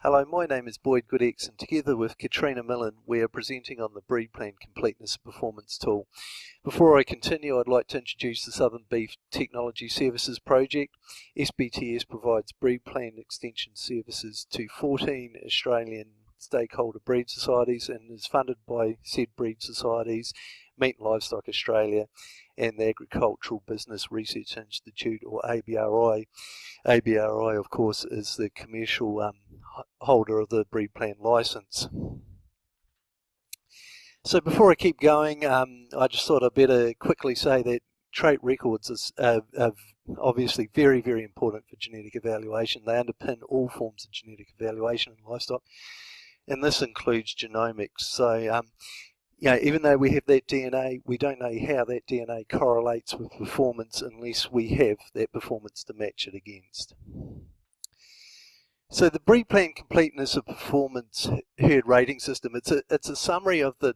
Hello, my name is Gudex, and together with Catriona Millen, we are presenting on the BREEDPLAN Completeness Performance tool. Before I continue, I'd like to introduce the Southern Beef Technology Services Project. SBTS provides BREEDPLAN extension services to 14 Australian stakeholder breed societies and is funded by said breed societies, Meat and Livestock Australia and the Agricultural Business Research Institute, or ABRI. ABRI, of course, is the commercial holder of the BREEDPLAN license. So before I keep going, I just thought I'd better quickly say that trait records are obviously very, very important for genetic evaluation. They underpin all forms of genetic evaluation in livestock, and this includes genomics. So even though we have that DNA, we don't know how that DNA correlates with performance unless we have that performance to match it against. So the BREEDPLAN Completeness of Performance herd rating system, it's a summary of the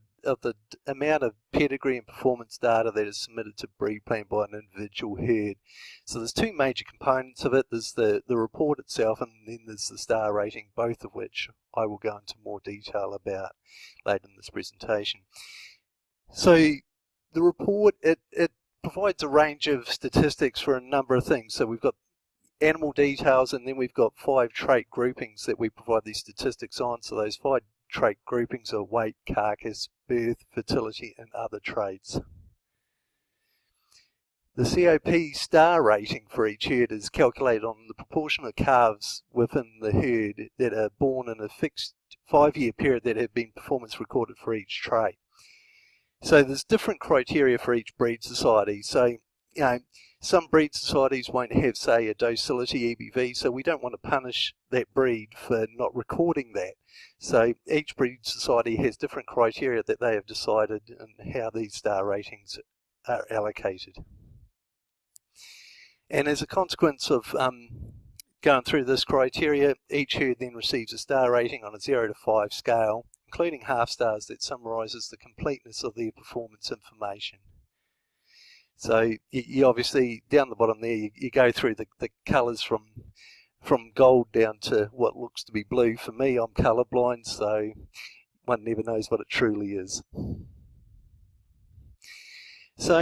amount of pedigree and performance data that is submitted to BREEDPLAN by an individual herd. So there's two major components of it. There's the report itself, and then there's the star rating, both of which I will go into more detail about later in this presentation. So the report, it provides a range of statistics for a number of things. So we've got animal details, and then we've got 5 trait groupings that we provide these statistics on. So those 5 trait groupings are weight, carcass, birth, fertility, and other traits. The COP star rating for each herd is calculated on the proportion of calves within the herd that are born in a fixed 5-year period that have been performance recorded for each trait. So there's different criteria for each breed society. So, some breed societies won't have, say, a docility EBV, so we don't want to punish that breed for not recording that. So each breed society has different criteria that they have decided and how these star ratings are allocated. And as a consequence of going through this criteria, each herd then receives a star rating on a 0 to 5 scale, including half stars, that summarises the completeness of their performance information. So you obviously, down the bottom there, you go through the colours from gold down to what looks to be blue. For me, I'm colourblind, so one never knows what it truly is. So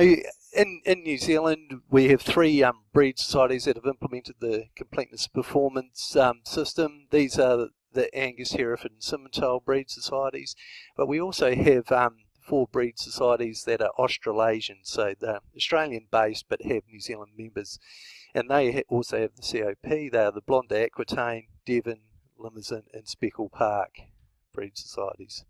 in New Zealand, we have 3 breed societies that have implemented the Completeness Performance system. These are the Angus, Hereford and Simmental breed societies, but we also have 4 breed societies that are Australasian, so they're Australian based but have New Zealand members, and they also have the COP. They are the Blonde Aquitaine, Devon, Limousin and Speckle Park breed societies.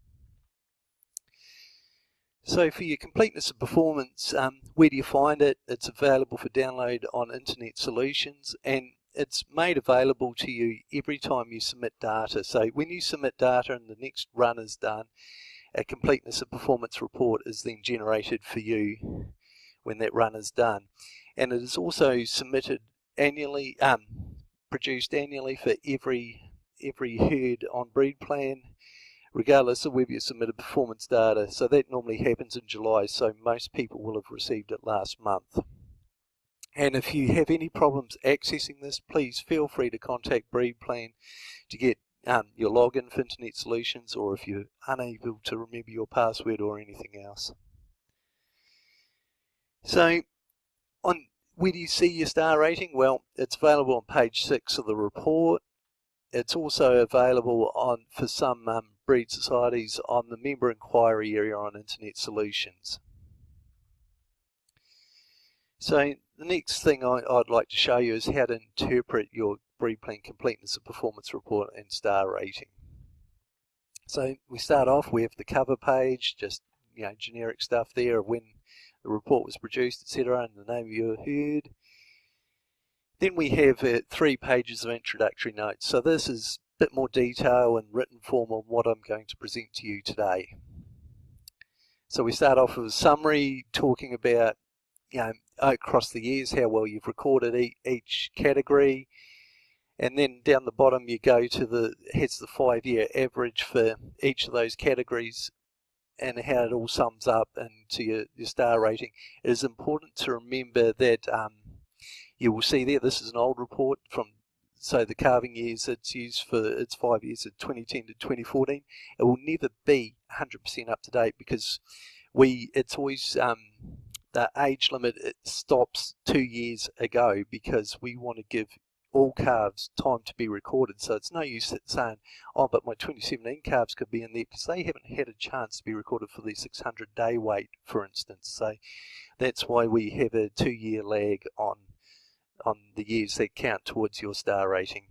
So for your completeness of performance, where do you find it? It's available for download on Internet Solutions, and it's made available to you every time you submit data. So when you submit data and the next run is done, a completeness of performance report is then generated for you when that run is done. And it is also submitted annually, produced annually for every herd on BREEDPLAN, regardless of whether you submitted performance data. So that normally happens in July, so most people will have received it last month. And if you have any problems accessing this, please feel free to contact BREEDPLAN to get your login for Internet Solutions, or if you're unable to remember your password or anything else. So where do you see your star rating? Well, it's available on page 6 of the report. It's also available for some breed societies on the member inquiry area on Internet Solutions. So the next thing I'd like to show you is how to interpret your BREEDPLAN Completeness of Performance report and star rating. So we start off, we have the cover page, just generic stuff there of when the report was produced, etc., and the name of your herd. Then we have 3 pages of introductory notes. So this is a bit more detail and written form on what I'm going to present to you today. So we start off with a summary talking about across the years how well you've recorded each category. And then down the bottom you go to here's the 5-year average for each of those categories and how it all sums up into your star rating. It is important to remember that you will see there, this is an old report from so the calving years it's used for, its 5 years of 2010 to 2014. It will never be 100% up to date because it's always the age limit, it stops 2 years ago because we want to give all calves time to be recorded. So it's no use saying, oh, but my 2017 calves could be in there, because they haven't had a chance to be recorded for their 600-day weight, for instance. So that's why we have a 2-year lag on the years that count towards your star rating.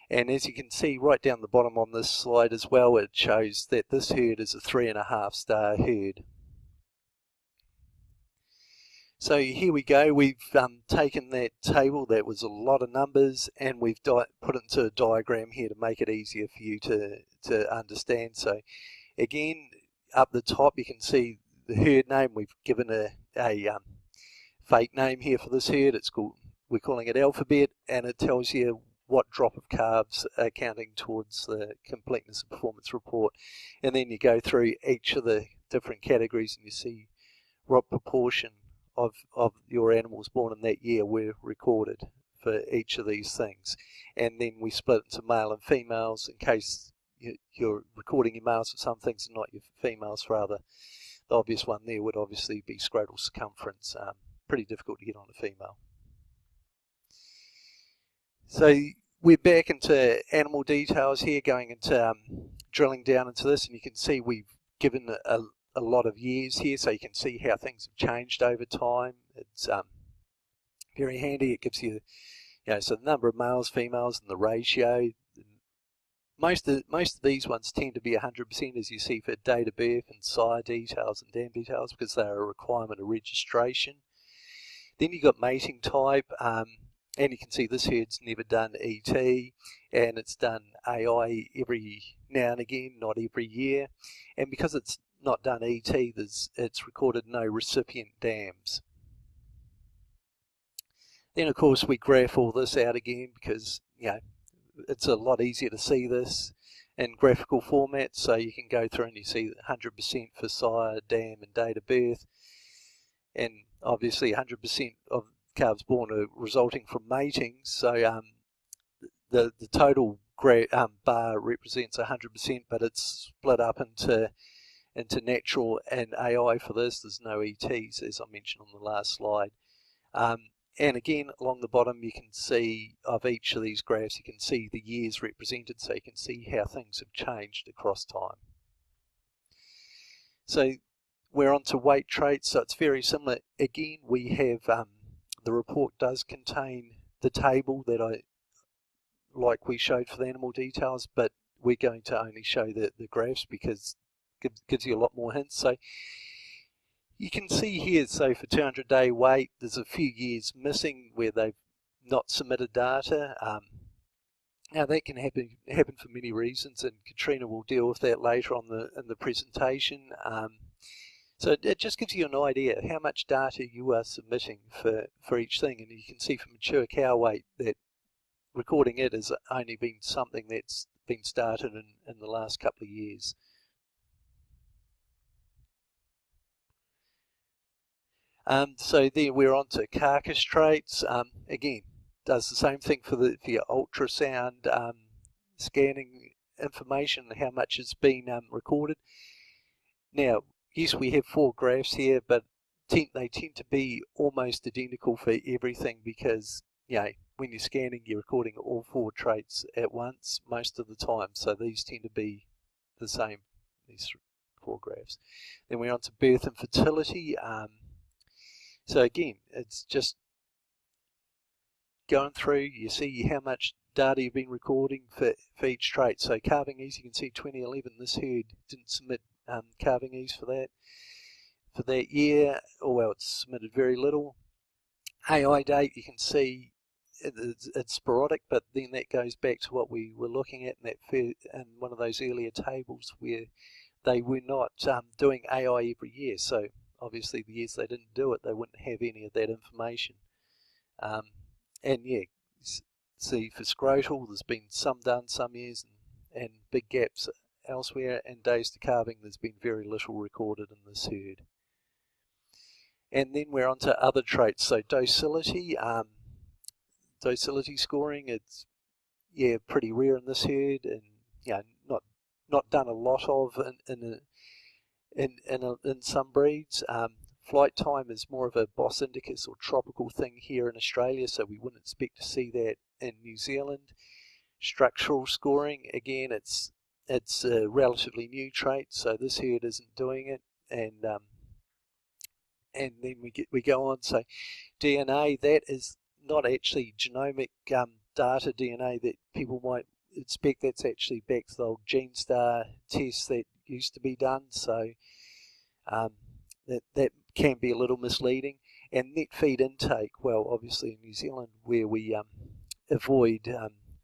And as you can see right down the bottom on this slide as well, it shows that this herd is a 3.5 star herd. So here we go, we've taken that table, that was a lot of numbers, and we've put it into a diagram here to make it easier for you to understand. So again, up the top you can see the herd name. We've given a fake name here for this herd. We're calling it Alphabet, and it tells you what drop of calves are counting towards the completeness of performance report. And then you go through each of the different categories and you see what proportion of your animals born in that year were recorded for each of these things. And then we split into male and females in case you're recording your males for some things and not your females for other. The obvious one there would obviously be scrotal circumference. Pretty difficult to get on a female. So we're back into animal details here, going into drilling down into this, and you can see we've given a lot of years here, so you can see how things have changed over time. It's very handy. It gives you, so the number of males, females, and the ratio. Most of these ones tend to be 100%, as you see, for date of birth and sire details and dam details, because they are a requirement of registration. Then you've got mating type, and you can see this herd's never done ET, and it's done AI every now and again, not every year. And because it's not done ET, it's recorded no recipient dams. Then of course we graph all this out again because it's a lot easier to see this in graphical format, so you can go through and you see 100% for sire, dam and date of birth, and obviously 100% of calves born are resulting from mating, so the total bar represents 100%, but it's split up into natural and AI for this. There's no ETs, as I mentioned on the last slide. And again, along the bottom, you can see of each of these graphs, you can see the years represented, so you can see how things have changed across time. So we're on to weight traits, so it's very similar. Again, we have, the report does contain the table that like we showed for the animal details, but we're going to only show the graphs because it gives you a lot more hints. So you can see here, so for 200-day weight, there's a few years missing where they've not submitted data. Now that can happen for many reasons, and Catriona will deal with that later on in the presentation. So it just gives you an idea how much data you are submitting for each thing, and you can see for mature cow weight that recording it has only been something that's been started in the last couple of years. So there we're on to carcass traits. Again, does the same thing for your ultrasound scanning information, how much has been recorded. Now, yes, we have 4 graphs here, but they tend to be almost identical for everything because, when you're scanning, you're recording all 4 traits at once most of the time. So these tend to be the same, these 4 graphs. Then we're on to birth and fertility. So again, it's just going through, you see how much data you've been recording for each trait. So calving ease, you can see 2011, this herd didn't submit calving ease for that year, or well, it's submitted very little. AI date, you can see it's sporadic, but then that goes back to what we were looking at in one of those earlier tables where they were not doing AI every year. So obviously the years they didn't do it, they wouldn't have any of that information. And yeah, see for scrotal, there's been some done some years and big gaps elsewhere, and days to calving, there's been very little recorded in this herd. And then we're on to other traits. So docility, docility scoring, it's pretty rare in this herd, and not done a lot of in some breeds. Flight time is more of a Bos indicus or tropical thing here in Australia, so we wouldn't expect to see that in New Zealand. Structural scoring, again, it's a relatively new trait, so this herd isn't doing it, and then we go on. So DNA, that is not actually genomic data DNA that people might expect. That's actually back to the old GeneStar test that used to be done, so that can be a little misleading. And net feed intake, well, obviously in New Zealand, where we avoid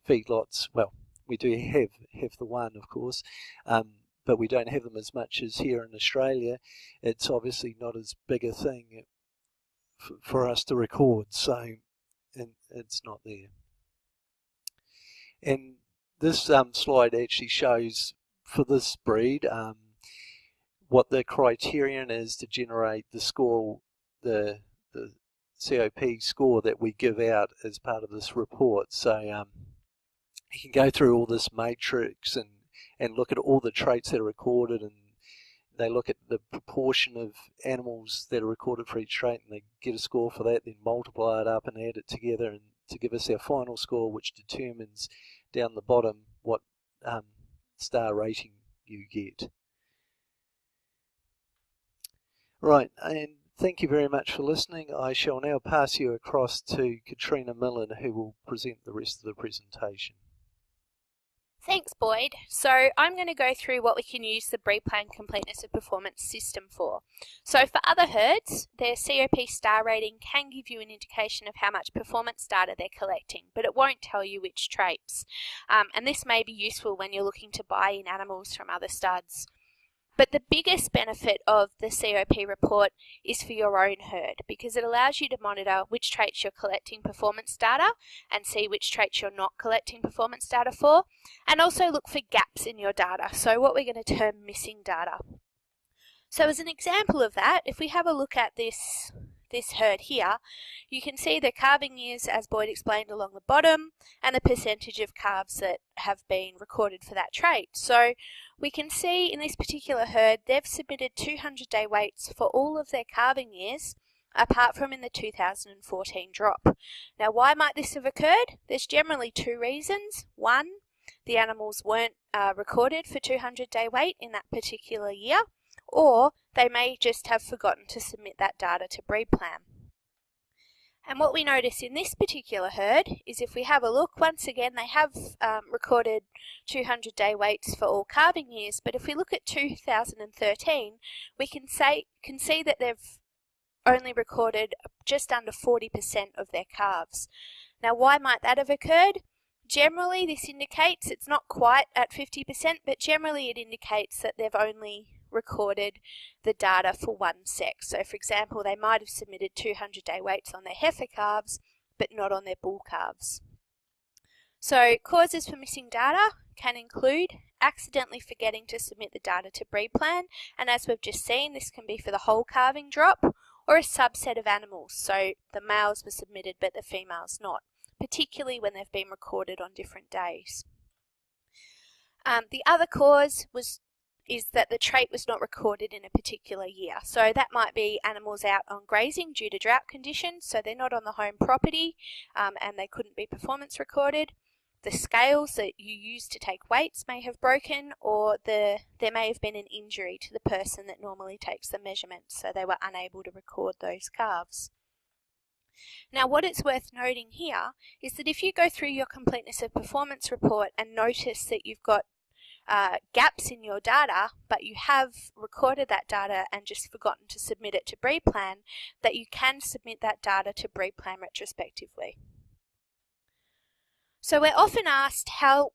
feedlots, well, we do have the one, of course, but we don't have them as much as here in Australia. It's obviously not as big a thing for us to record, so it's not there. And this slide actually shows, for this breed, what the criterion is to generate the score, the COP score that we give out as part of this report. So you can go through all this matrix and look at all the traits that are recorded, and they look at the proportion of animals that are recorded for each trait, and they get a score for that, then multiply it up and add it together and to give us our final score, which determines down the bottom what star rating you get. Right, and thank you very much for listening. I shall now pass you across to Catriona Millen, who will present the rest of the presentation. Thanks, Boyd. So I'm going to go through what we can use the BREEDPLAN Completeness of Performance system for. So for other herds, their COP star rating can give you an indication of how much performance data they're collecting, but it won't tell you which traits. And this may be useful when you're looking to buy in animals from other studs. But the biggest benefit of the COP report is for your own herd, because it allows you to monitor which traits you're collecting performance data and see which traits you're not collecting performance data for, and also look for gaps in your data, so what we're going to term missing data. So as an example of that, if we have a look at this herd here, you can see the calving years, as Boyd explained, along the bottom, and the percentage of calves that have been recorded for that trait. So we can see in this particular herd, they've submitted 200-day weights for all of their calving years, apart from in the 2014 drop. Now, why might this have occurred? There's generally two reasons. One, the animals weren't recorded for 200-day weight in that particular year, or they may just have forgotten to submit that data to BREEDPLAN. And what we notice in this particular herd is, if we have a look, once again they have recorded 200-day weights for all calving years, but if we look at 2013, we can see that they've only recorded just under 40% of their calves. Now, why might that have occurred? Generally, this indicates, it's not quite at 50%, but generally it indicates that they've only recorded the data for one sex. So for example, they might have submitted 200-day weights on their heifer calves, but not on their bull calves. So causes for missing data can include accidentally forgetting to submit the data to BREEDPLAN, and as we've just seen, this can be for the whole calving drop or a subset of animals. So the males were submitted but the females not, particularly when they've been recorded on different days. The other cause is that the trait was not recorded in a particular year. So that might be animals out on grazing due to drought conditions, so they're not on the home property and they couldn't be performance recorded. The scales that you use to take weights may have broken, or there may have been an injury to the person that normally takes the measurements, so they were unable to record those calves. Now, what it's worth noting here is that if you go through your completeness of performance report and notice that you've got gaps in your data, but you have recorded that data and just forgotten to submit it to BREEDPLAN, that you can submit that data to BREEDPLAN retrospectively. So we're often asked how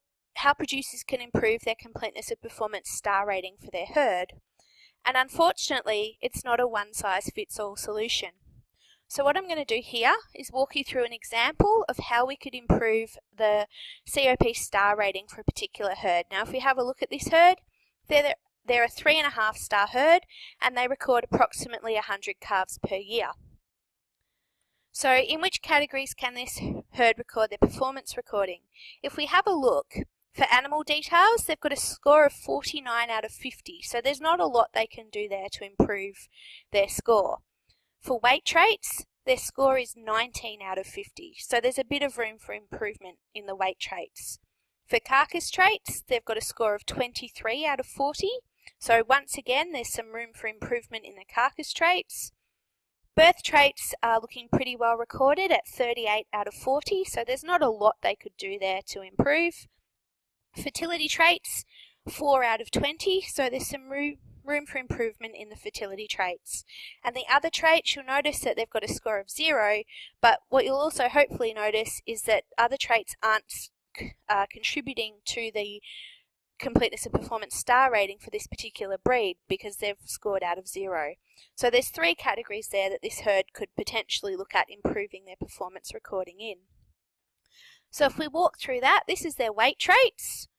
producers can improve their completeness of performance star rating for their herd, and unfortunately it's not a one-size-fits-all solution. So what I'm going to do here is walk you through an example of how we could improve the COP star rating for a particular herd. Now, if we have a look at this herd, they're a 3.5 star herd, and they record approximately 100 calves per year. So in which categories can this herd record their performance recording. If we have a look, for animal details, they've got a score of 49 out of 50, so there's not a lot they can do there to improve their score. For weight traits, their score is 19 out of 50, so there's a bit of room for improvement in the weight traits. For carcass traits, they've got a score of 23 out of 40, so once again there's some room for improvement in the carcass traits. Birth traits are looking pretty well recorded at 38 out of 40, so there's not a lot they could do there to improve. Fertility traits, 4 out of 20, so there's some room for improvement in the fertility traits. And the other traits, you'll notice that they've got a score of 0, but what you'll also hopefully notice is that other traits aren't contributing to the completeness of performance star rating for this particular breed because they've scored out of 0. So there's 3 categories there that this herd could potentially look at improving their performance recording in. So if we walk through that, this is their weight traits.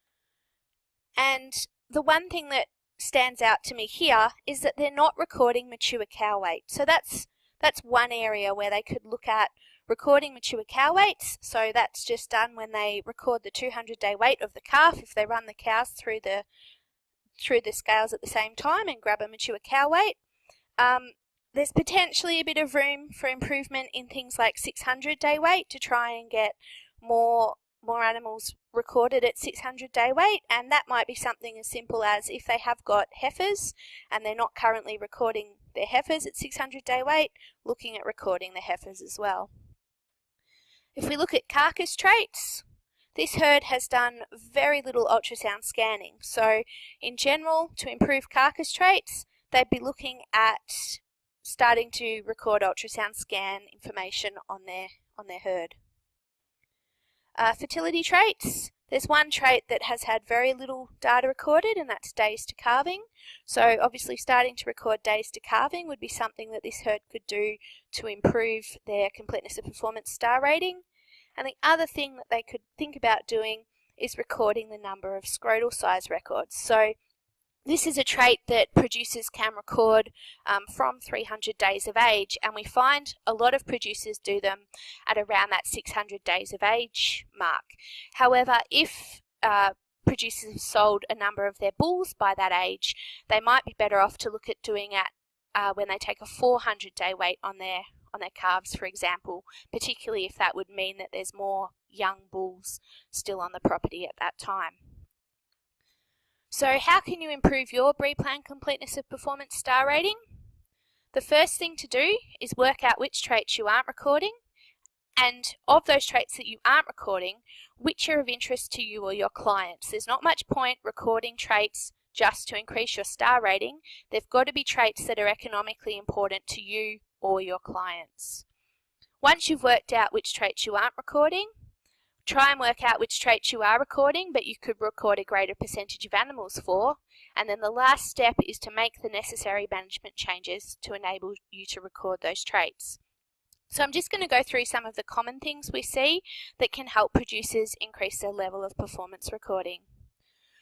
And the one thing that stands out to me here is that they're not recording mature cow weight. So that's one area where they could look at recording mature cow weights. So that's just done when they record the 200-day weight of the calf. If they run the cows through the scales at the same time and grab a mature cow weight. There's potentially a bit of room for improvement in things like 600-day weight to try and get more animals recorded at 600-day weight, and that might be something as simple as if they have got heifers and they're not currently recording their heifers at 600-day weight, looking at recording the heifers as well. If we look at carcass traits, this herd has done very little ultrasound scanning. So in general, to improve carcass traits, they'd be looking at starting to record ultrasound scan information on their herd. Fertility traits, there's one trait that has had very little data recorded, and that's days to calving. So obviously starting to record days to calving would be something that this herd could do to improve their completeness of performance star rating. And the other thing that they could think about doing is recording the number of scrotal size records. So this is a trait that producers can record from 300 days of age, and we find a lot of producers do them at around that 600 days of age mark. However, if producers have sold a number of their bulls by that age, they might be better off to look at doing it when they take a 400-day weight on their calves, for example, particularly if that would mean that there's more young bulls still on the property at that time. So how can you improve your BREEDPLAN completeness of performance star rating? The first thing to do is work out which traits you aren't recording, and of those traits that you aren't recording, which are of interest to you or your clients. There's not much point recording traits just to increase your star rating. They've got to be traits that are economically important to you or your clients. Once you've worked out which traits you aren't recording, try and work out which traits you are recording, but you could record a greater percentage of animals for. And then the last step is to make the necessary management changes to enable you to record those traits. So I'm just going to go through some of the common things we see that can help producers increase their level of performance recording.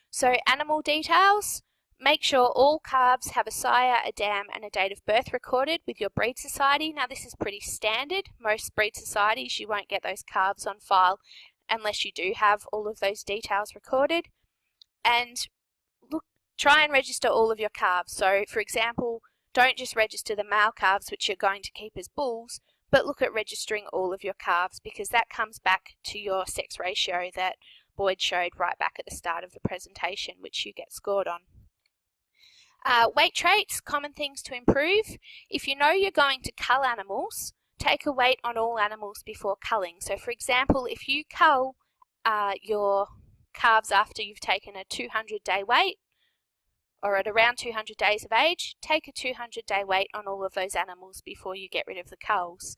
So animal details. Make sure all calves have a sire, a dam and a date of birth recorded with your breed society. Now this is pretty standard. Most breed societies you won't get those calves on file unless you do have all of those details recorded. And try and register all of your calves. So for example, don't just register the male calves which you're going to keep as bulls, but look at registering all of your calves, because that comes back to your sex ratio that Boyd showed right back at the start of the presentation, which you get scored on. Weight traits, common things to improve. If you know you're going to cull animals, take a weight on all animals before culling. So for example, if you cull your calves after you've taken a 200-day weight, or at around 200 days of age, take a 200-day weight on all of those animals before you get rid of the culls.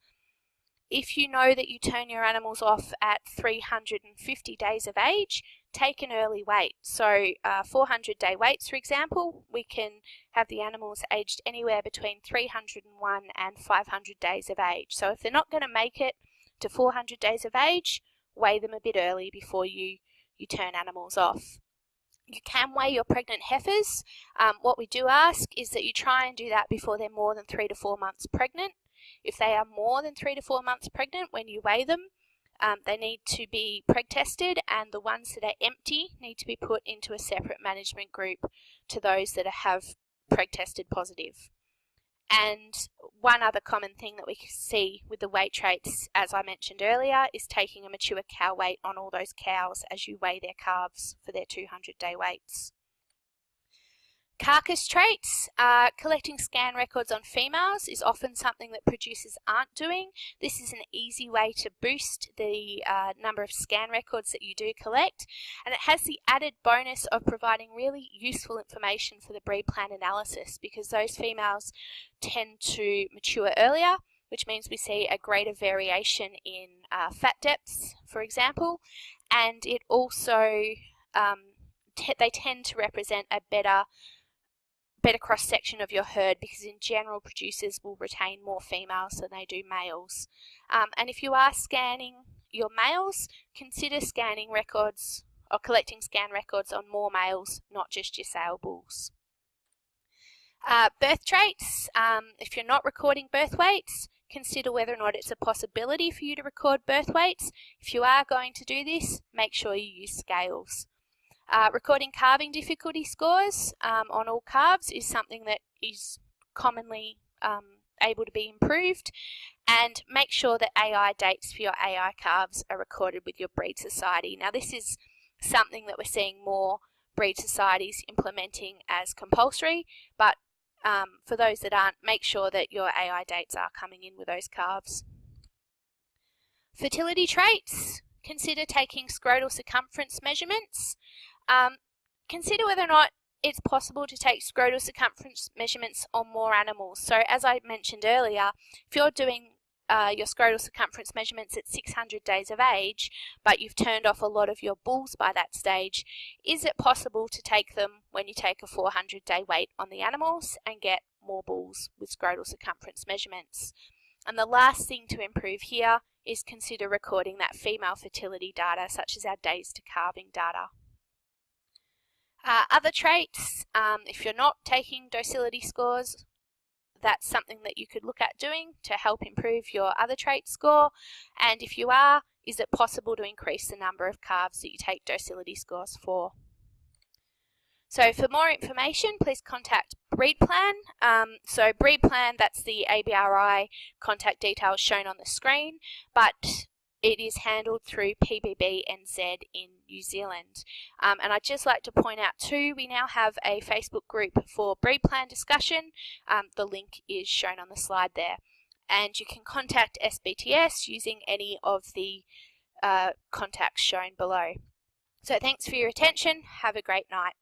If you know that you turn your animals off at 350 days of age, take an early weight. So 400-day weights, for example, we can have the animals aged anywhere between 301 and 500 days of age. So if they're not going to make it to 400 days of age, weigh them a bit early before you turn animals off. You can weigh your pregnant heifers. What we do ask is that you try and do that before they're more than 3 to 4 months pregnant. If they are more than 3 to 4 months pregnant when you weigh them, They need to be preg tested, and the ones that are empty need to be put into a separate management group to those that have preg tested positive. And one other common thing that we see with the weight traits, as I mentioned earlier, is taking a mature cow weight on all those cows as you weigh their calves for their 200-day weights. Carcase traits, collecting scan records on females is often something that producers aren't doing. This is an easy way to boost the number of scan records that you do collect, and it has the added bonus of providing really useful information for the breed plan analysis, because those females tend to mature earlier, which means we see a greater variation in fat depths, for example, and it also they tend to represent a better cross-section of your herd, because in general producers will retain more females than they do males. And if you are scanning your males, consider scanning records or collecting scan records on more males, not just your sale bulls. Birth traits, if you're not recording birth weights, consider whether or not it's a possibility for you to record birth weights. If you are going to do this, make sure you use scales. Recording calving difficulty scores on all calves is something that is commonly able to be improved, and make sure that AI dates for your AI calves are recorded with your breed society. Now, this is something that we're seeing more breed societies implementing as compulsory, but for those that aren't, make sure that your AI dates are coming in with those calves. Fertility traits, consider taking scrotal circumference measurements. Consider whether or not it's possible to take scrotal circumference measurements on more animals. So as I mentioned earlier, if you're doing your scrotal circumference measurements at 600 days of age, but you've turned off a lot of your bulls by that stage, is it possible to take them when you take a 400-day weight on the animals and get more bulls with scrotal circumference measurements? And the last thing to improve here is consider recording that female fertility data, such as our days to calving data. Other traits, if you're not taking docility scores, that's something that you could look at doing to help improve your other trait score. And if you are, is it possible to increase the number of calves that you take docility scores for? So for more information, please contact BREEDPLAN. So BREEDPLAN, that's the ABRI contact details shown on the screen, but it is handled through PBBNZ in New Zealand. And I'd just like to point out too, we now have a Facebook group for BREEDPLAN discussion. The link is shown on the slide there. And you can contact SBTS using any of the contacts shown below. So thanks for your attention. Have a great night.